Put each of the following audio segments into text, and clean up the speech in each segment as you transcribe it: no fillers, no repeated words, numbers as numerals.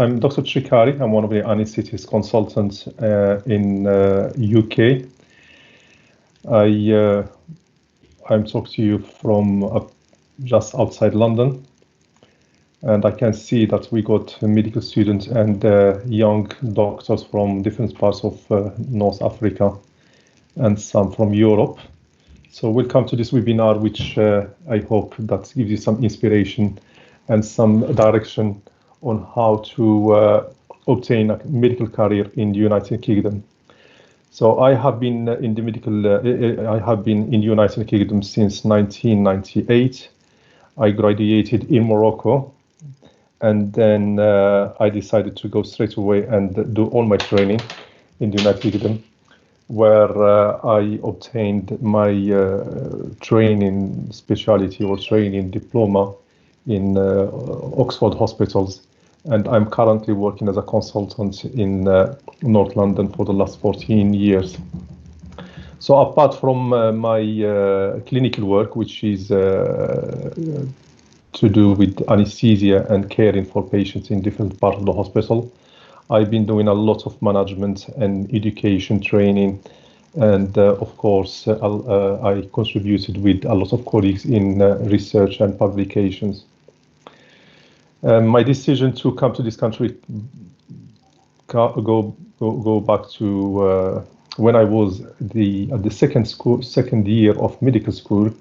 I'm Dr. Chekairi. I'm one of the anesthetics consultants in UK. I'm talking to you from just outside London, and I can see that we got medical students and young doctors from different parts of North Africa and some from Europe. So welcome to this webinar, which I hope that gives you some inspiration and some direction on how to obtain a medical career in the United Kingdom. So I have been in the United Kingdom since 1998. I graduated in Morocco, and then I decided to go straight away and do all my training in the United Kingdom, where I obtained my training specialty or training diploma in Oxford hospitals, and I'm currently working as a consultant in North London for the last 14 years. So apart from my clinical work, which is to do with anesthesia and caring for patients in different parts of the hospital, I've been doing a lot of management and education training, and of course I contributed with a lot of colleagues in research and publications. My decision to come to this country go back to when I was at the second year of medical school.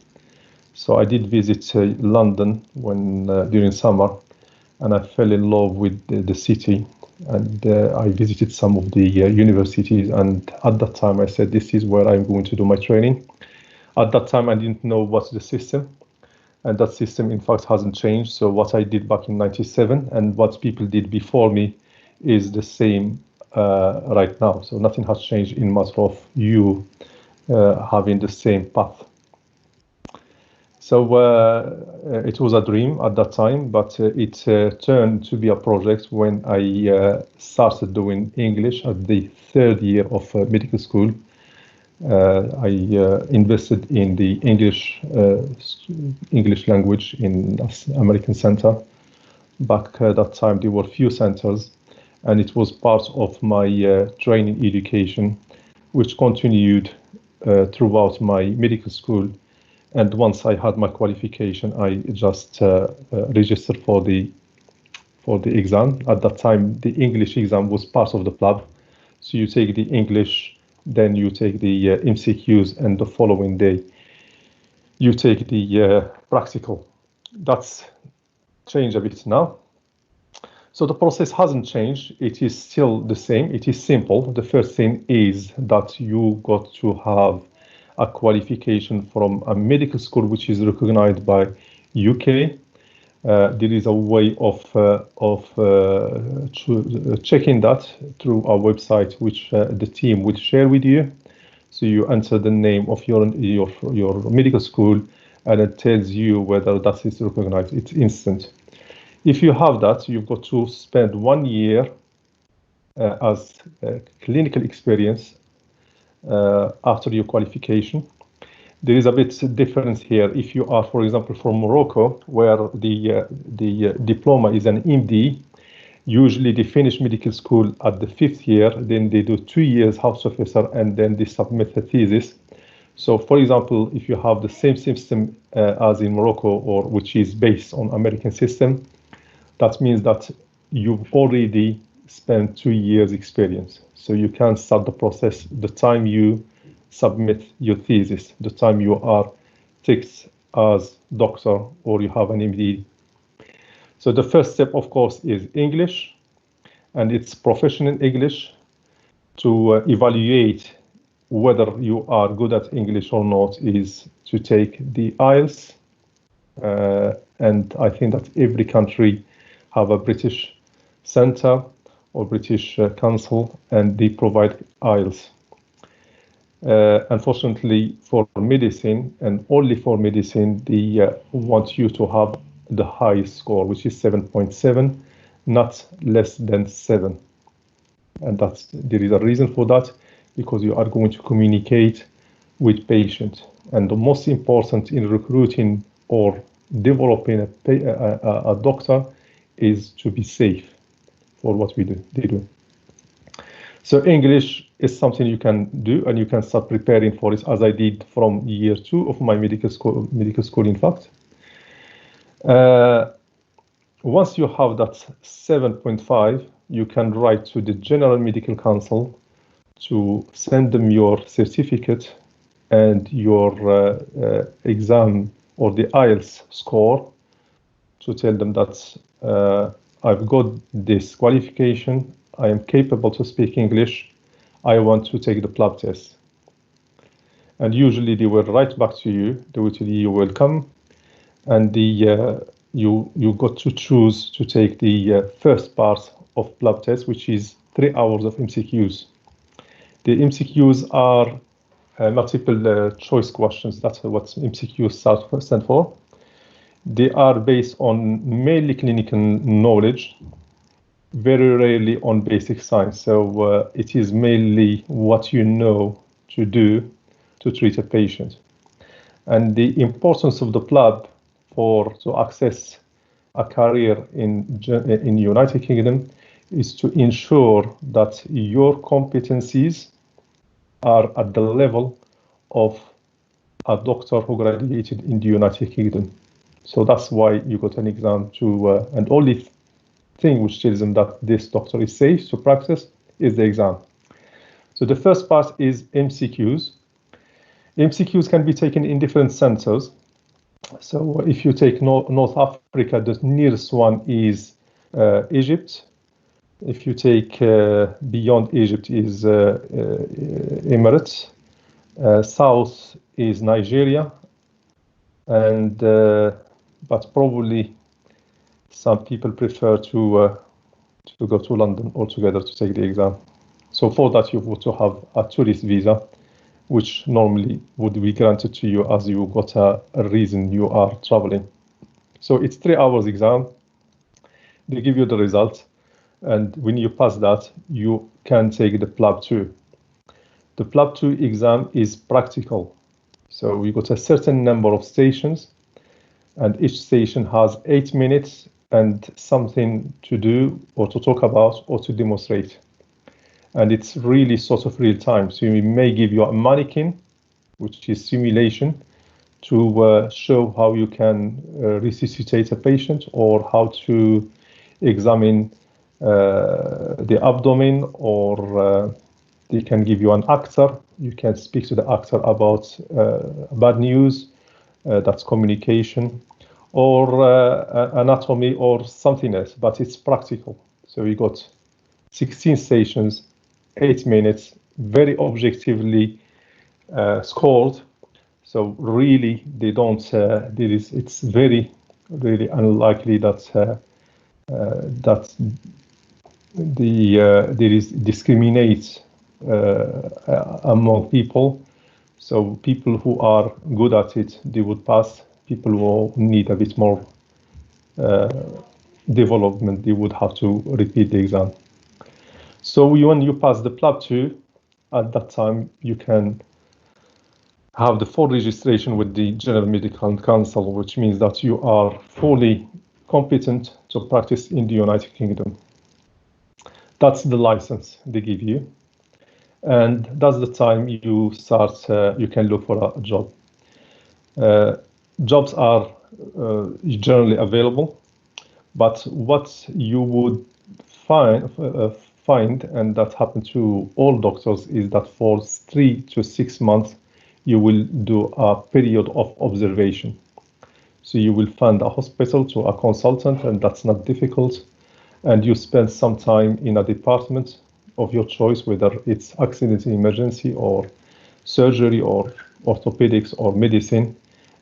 So I did visit London during summer, and I fell in love with the city, and I visited some of the universities, and at that time I said, this is where I'm going to do my training. At that time I didn't know what's the system, and that system in fact hasn't changed. So what I did back in '97 and what people did before me is the same right now. So nothing has changed in matter of you having the same path. So it was a dream at that time, but it turned to be a project when I started doing English at the third year of medical school. I invested in the English language in American Center. Back at that time, there were few centers, and it was part of my training education, which continued throughout my medical school. And once I had my qualification, I just registered for the exam. At that time, the English exam was part of the PLAB. So you take the English, then you take the MCQs, and the following day you take the practical. That's changed a bit now. So the process hasn't changed. It is still the same. It is simple. The first thing is that you got to have a qualification from a medical school which is recognized by UK. There is a way of checking that through our website, which the team will share with you. So you enter the name of your medical school, and it tells you whether that is recognized. It's instant. If you have that, you've got to spend 1 year as clinical experience after your qualification. There is a bit difference here. If you are, for example, from Morocco, where the diploma is an MD, usually they finish medical school at the 5th year, then they do 2 years house officer, and then they submit a thesis. So, for example, if you have the same system as in Morocco, or which is based on American system, that means that you've already spent 2 years experience. So you can start the process the time you submit your thesis, the time you are fixed as doctor or you have an MD. So the first step, of course, is English, and it's professional English to evaluate whether you are good at English or not is to take the IELTS. And I think that every country have a British center or British Council, and they provide IELTS. Unfortunately, for medicine, and only for medicine, they want you to have the highest score, which is 7.7, not less than 7. And there is a reason for that, because you are going to communicate with patients. And the most important in recruiting or developing a doctor is to be safe. for what they do. So English is something you can do, and you can start preparing for it, as I did from year 2 of my medical school, in fact. Once you have that 7.5, you can write to the General Medical Council to send them your certificate and your exam or the IELTS score, to tell them that I've got this qualification, I am capable to speak English, I want to take the PLAB test. And usually they will write back to you, they will tell you you're welcome, and you got to choose to take the first part of PLAB test, which is 3 hours of MCQs. The MCQs are multiple choice questions. That's what MCQs stand for. They are based on mainly clinical knowledge, very rarely on basic science. So it is mainly what you know to do to treat a patient. And the importance of the PLAB to access a career in United Kingdom is to ensure that your competencies are at the level of a doctor who graduated in the United Kingdom. So that's why you got an exam to, and only thing which tells them that this doctor is safe to practice is the exam. So the first part is MCQs. MCQs can be taken in different centers. So if you take North Africa, the nearest one is Egypt. If you take beyond Egypt is Emirates. South is Nigeria, and but probably some people prefer to go to London altogether to take the exam. So for that, you want to have a tourist visa, which normally would be granted to you as you got a reason you are traveling. So it's 3 hours exam. They give you the results, and when you pass that, you can take the PLAB 2. The PLAB 2 exam is practical. So we got a certain number of stations, and each station has 8 minutes and something to do or to talk about or to demonstrate. And it's really sort of real time. So we may give you a mannequin, which is simulation, to show how you can resuscitate a patient, or how to examine the abdomen, or they can give you an actor. You can speak to the actor about bad news, that's communication, or anatomy or something else, but it's practical. So we got 16 stations, 8 minutes, very objectively scored. So really, they don't. It's very, really unlikely that there is discriminate among people. So people who are good at it, they would pass. People who need a bit more development, they would have to repeat the exam. So when you pass the PLAB 2, at that time you can have the full registration with the General Medical Council, which means that you are fully competent to practice in the United Kingdom. That's the license they give you, and that's the time you start. You can look for a job. Jobs are generally available, but what you would find, and that happened to all doctors, is that for 3 to 6 months, you will do a period of observation. So you will find a hospital to a consultant, and that's not difficult. And you spend some time in a department of your choice, whether it's accident and emergency, or surgery, or orthopedics, or medicine,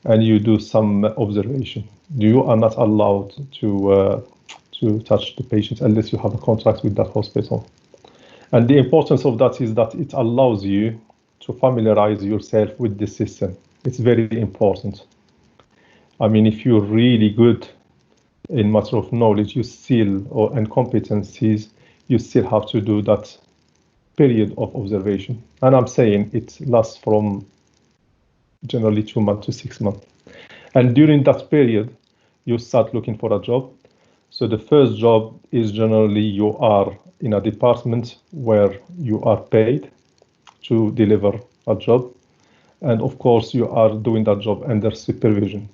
and you do some observation. You are not allowed to touch the patient unless you have a contract with that hospital. And the importance of that is that it allows you to familiarize yourself with the system. It's very important. I mean, if you're really good in matter of knowledge, you still, and competencies, you still have to do that period of observation. And I'm saying it lasts from generally 2 months to 6 months. And during that period, you start looking for a job. So the first job is generally you are in a department where you are paid to deliver a job. And of course, you are doing that job under supervision.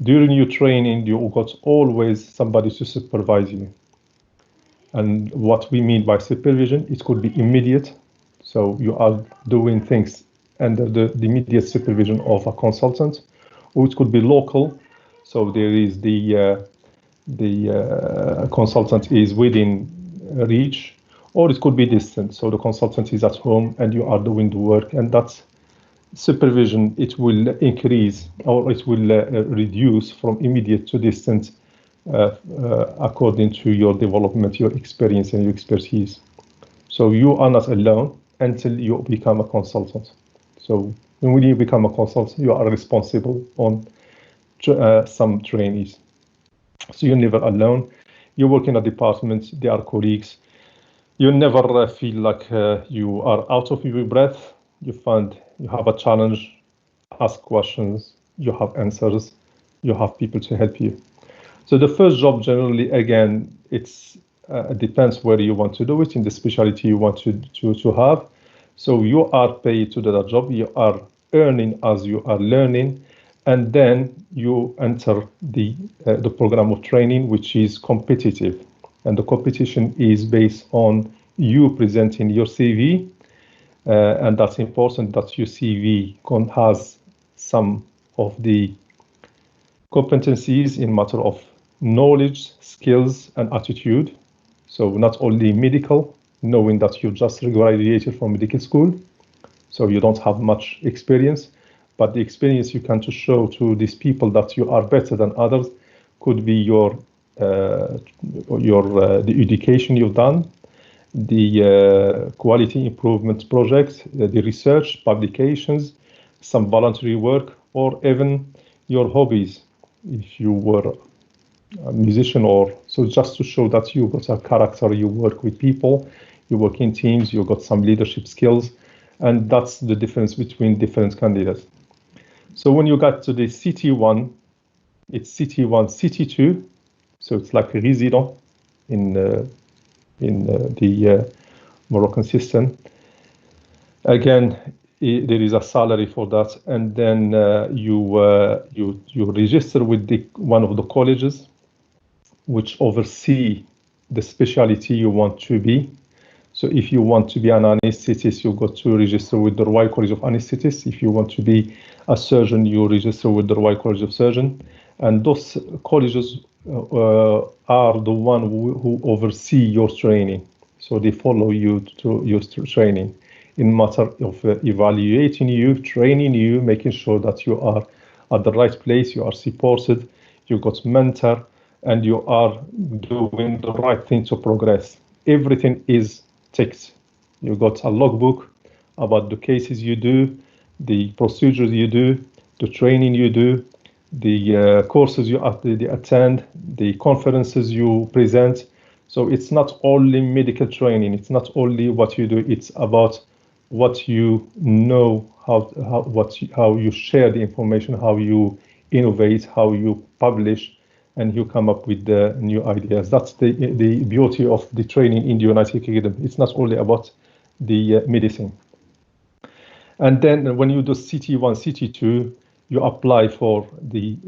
During your training, you got always somebody to supervise you. And what we mean by supervision, it could be immediate. So you are doing things under the immediate supervision of a consultant, or it could be local. So there is the consultant is within reach, or it could be distant. So the consultant is at home and you are doing the work, and that's supervision. It will increase or it will reduce from immediate to distant according to your development, your experience, and your expertise. So you are not alone until you become a consultant. So when you become a consultant, you are responsible on some trainees. So you're never alone. You work in a department, there are colleagues. You never feel like you are out of your breath. You have a challenge, ask questions, you have answers, you have people to help you. So the first job generally, again, it depends where you want to do it, in the specialty you want to have. So you are paid to do that job, you are earning as you are learning, and then you enter the program of training, which is competitive. And the competition is based on you presenting your CV, and that's important that your CV has some of the competencies in matter of knowledge, skills, and attitude. So not only medical, knowing that you just graduated from medical school, so you don't have much experience, but the experience you can to show to these people that you are better than others could be the education you've done, the quality improvement projects, the research, publications, some voluntary work, or even your hobbies. If you were a musician, or so, just to show that you got a character, you work with people, you work in teams, you got some leadership skills, and that's the difference between different candidates. So when you got to the CT1, it's CT1, CT2, so it's like a resident in the Moroccan system. Again, there is a salary for that, and then you register with one of the colleges which oversee the specialty you want to be. So if you want to be an anesthetist, you got to register with the Royal College of Anesthetists. If you want to be a surgeon, you register with the Royal College of Surgeons. And those colleges are the one who oversee your training. So they follow you to your training in matter of evaluating you, training you, making sure that you are at the right place, you are supported, you got mentor, and you are doing the right thing to progress. Everything is ticked. You got a logbook about the cases you do, the procedures you do, the training you do, the courses you attend, the conferences you present. So it's not only medical training, it's not only what you do, it's about what you know, how you share the information, how you innovate, how you publish, and you come up with the new ideas. That's the beauty of the training in the United Kingdom. It's not only about the medicine. And then when you do CT1, CT2, you apply for the,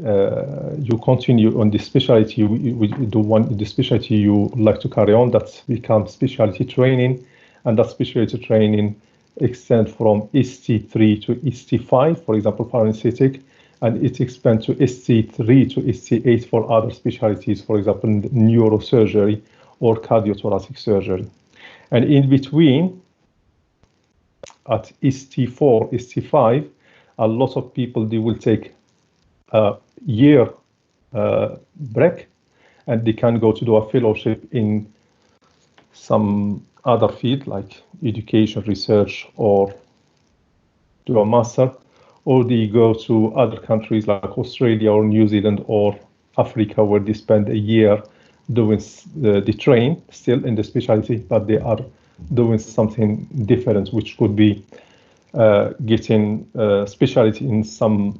you continue on the specialty, the specialty you like to carry on, that becomes specialty training, and that specialty training extends from ST3 to ST5, for example, for anesthetic, and it expands to ST3 to ST8 for other specialties, for example, neurosurgery or cardiothoracic surgery. And in between, at ST4, ST5, a lot of people, they will take a year break, and they can go to do a fellowship in some other field like education, research, or do a master, or they go to other countries like Australia or New Zealand or Africa, where they spend a year doing the train still in the specialty, but they are doing something different, which could be getting specialty in some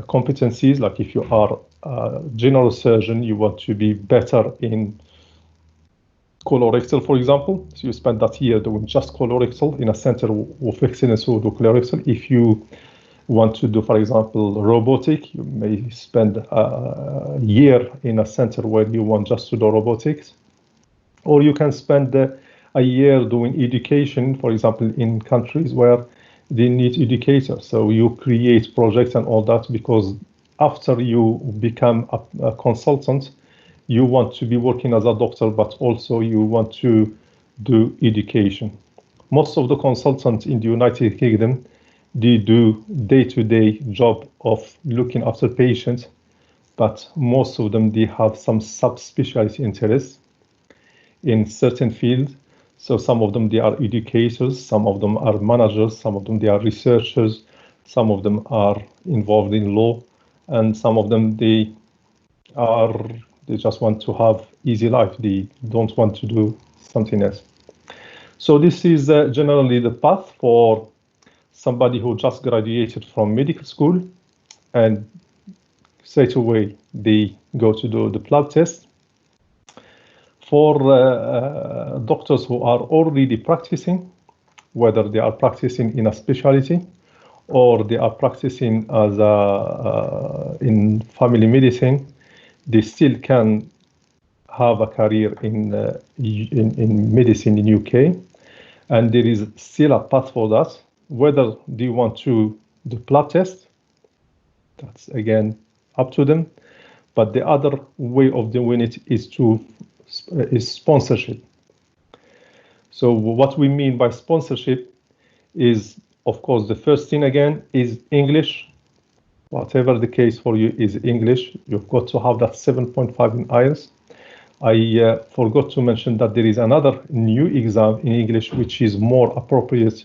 competencies, like if you are a general surgeon, you want to be better in colorectal, for example. So you spend that year doing just colorectal in a center of excellence who do colorectal. If you want to do, for example, robotic, you may spend a year in a center where you want just to do robotics. Or you can spend a year doing education, for example, in countries where they need educators. So you create projects and all that, because after you become a consultant, you want to be working as a doctor, but also you want to do education. Most of the consultants in the United Kingdom, they do day-to-day job of looking after patients, but most of them, they have some subspecialty interests in certain fields. So some of them, they are educators, some of them are managers, some of them, they are researchers, some of them are involved in law, and some of them, they just want to have easy life. They don't want to do something else. So this is generally the path for somebody who just graduated from medical school, and straight away they go to do the blood test. For doctors who are already practicing, whether they are practicing in a specialty or they are practicing as in family medicine, they still can have a career in medicine in UK, and there is still a path for that. Whether they want to do blood test, that's again up to them. But the other way of doing it is sponsorship. So what we mean by sponsorship is, of course, the first thing again is English. Whatever the case for you is English. You've got to have that 7.5 in IELTS. I forgot to mention that there is another new exam in English which is more appropriate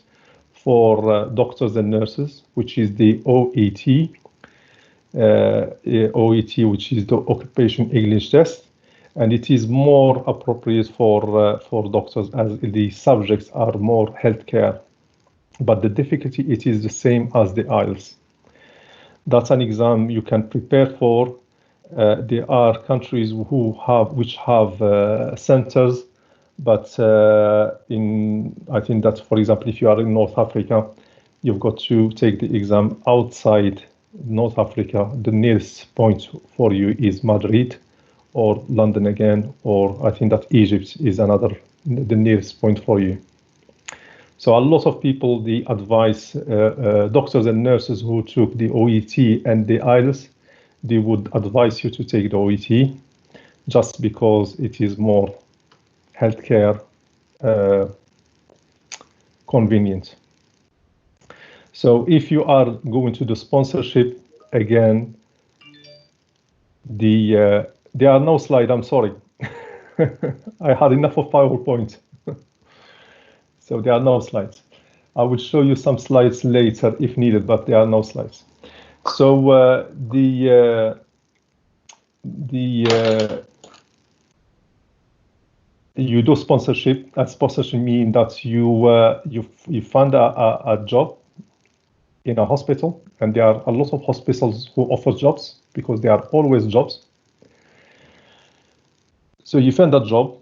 for doctors and nurses, which is the OET. OET, which is the Occupation English Test, and it is more appropriate for doctors as the subjects are more healthcare. But the difficulty, it is the same as the IELTS. That's an exam you can prepare for. There are countries which have centers, but I think that, for example, if you are in North Africa, you've got to take the exam outside North Africa. The nearest point for you is Madrid or London again, or I think that Egypt is the nearest point for you. So a lot of people, they advise doctors and nurses who took the OET and the IELTS, they would advise you to take the OET just because it is more healthcare convenient. So if you are going to the sponsorship, again, there are no slides, I'm sorry. I had enough of PowerPoint. So there are no slides. I will show you some slides later if needed, but there are no slides. So you do sponsorship. And sponsorship means that you fund a job in a hospital, and there are a lot of hospitals who offer jobs because there are always jobs. So you find that job,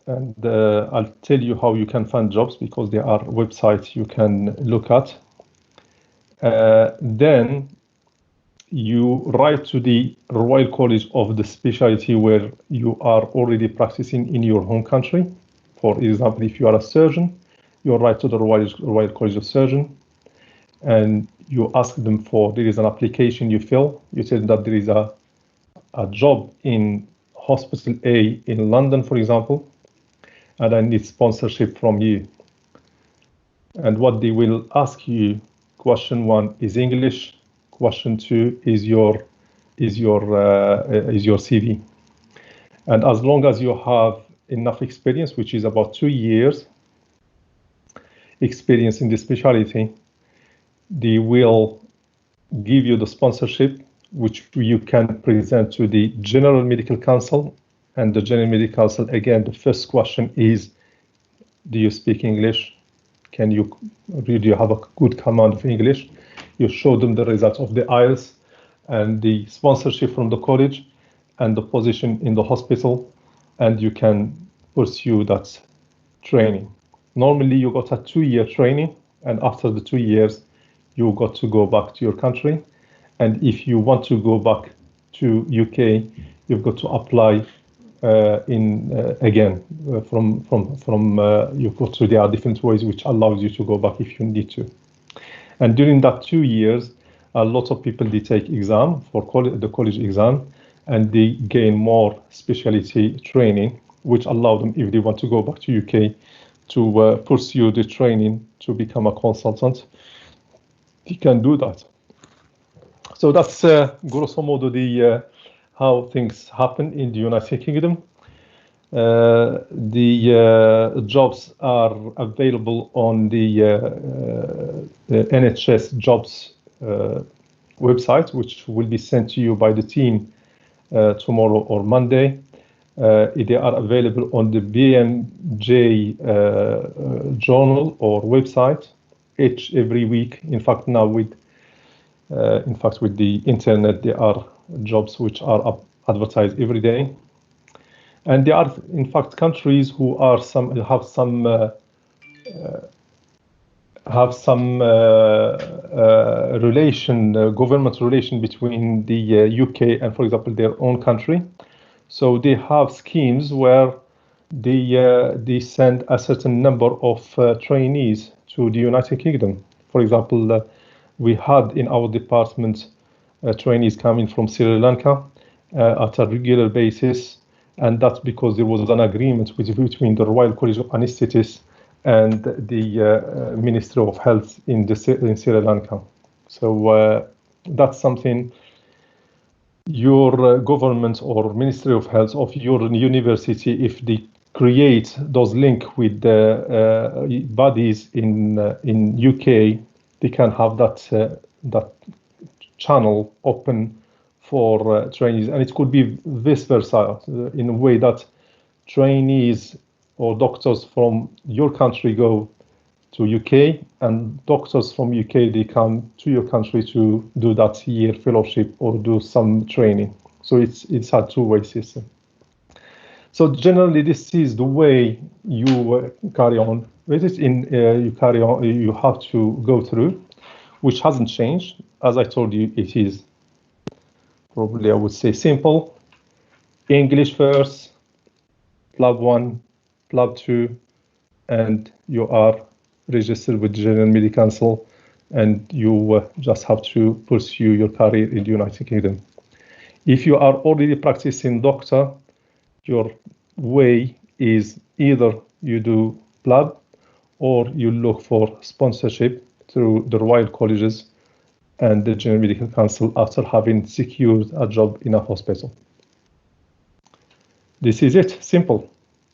and I'll tell you how you can find jobs because there are websites you can look at. Then you write to the Royal College of the specialty where you are already practicing in your home country. For example, if you are a surgeon, you write to the Royal College of Surgeons, and you ask them there is an application you fill. You tell that there is a job in Hospital A in London, for example, and I need sponsorship from you. And what they will ask you, question 1 is English, question 2 is your CV. And as long as you have enough experience, which is about 2 years experience in this specialty, they will give you the sponsorship, which you can present to the General Medical Council. And the General Medical Council, again, the first question is, do you speak English? Do you have a good command of English? You show them the results of the IELTS, and the sponsorship from the college and the position in the hospital, and you can pursue that training. Normally, you got a 2-year training, and after the 2 years, you got to go back to your country. And if you want to go back to UK, you've got to apply again you've got to. There are different ways which allows you to go back if you need to. And during that 2 years, a lot of people, they take exam for the college exam, and they gain more specialty training, which allow them, if they want to go back to UK, to pursue the training to become a consultant. They can do that. So that's grosso modo the how things happen in the United Kingdom. The jobs are available on the NHS jobs website, which will be sent to you by the team tomorrow or Monday. They are available on the BMJ journal or website every week. In fact, now with the internet, there are jobs which are advertised every day. And there are, in fact, countries who are have some government relation between the UK and, for example, their own country. So they have schemes where they send a certain number of trainees to the United Kingdom. For example, we had in our department trainees coming from Sri Lanka at a regular basis, and that's because there was an agreement between the Royal College of Anaesthetists and the Ministry of Health in Sri Lanka. So that's something your government or Ministry of Health of your university, if they create those links with the bodies in UK, they can have that channel open for trainees, and it could be vice versa, in a way that trainees or doctors from your country go to UK, and doctors from UK, they come to your country to do that year fellowship or do some training. So it's a two-way system. So generally, this is the way you carry on with it. You have to go through, which hasn't changed. As I told you, it is probably, I would say, simple. English first, Plab 1, Plab 2, and you are registered with the General Medical Council, and you just have to pursue your career in the United Kingdom. If you are already practicing doctor, your way is either you do Plab or you look for sponsorship through the Royal Colleges and the General Medical Council after having secured a job in a hospital. This is it, simple.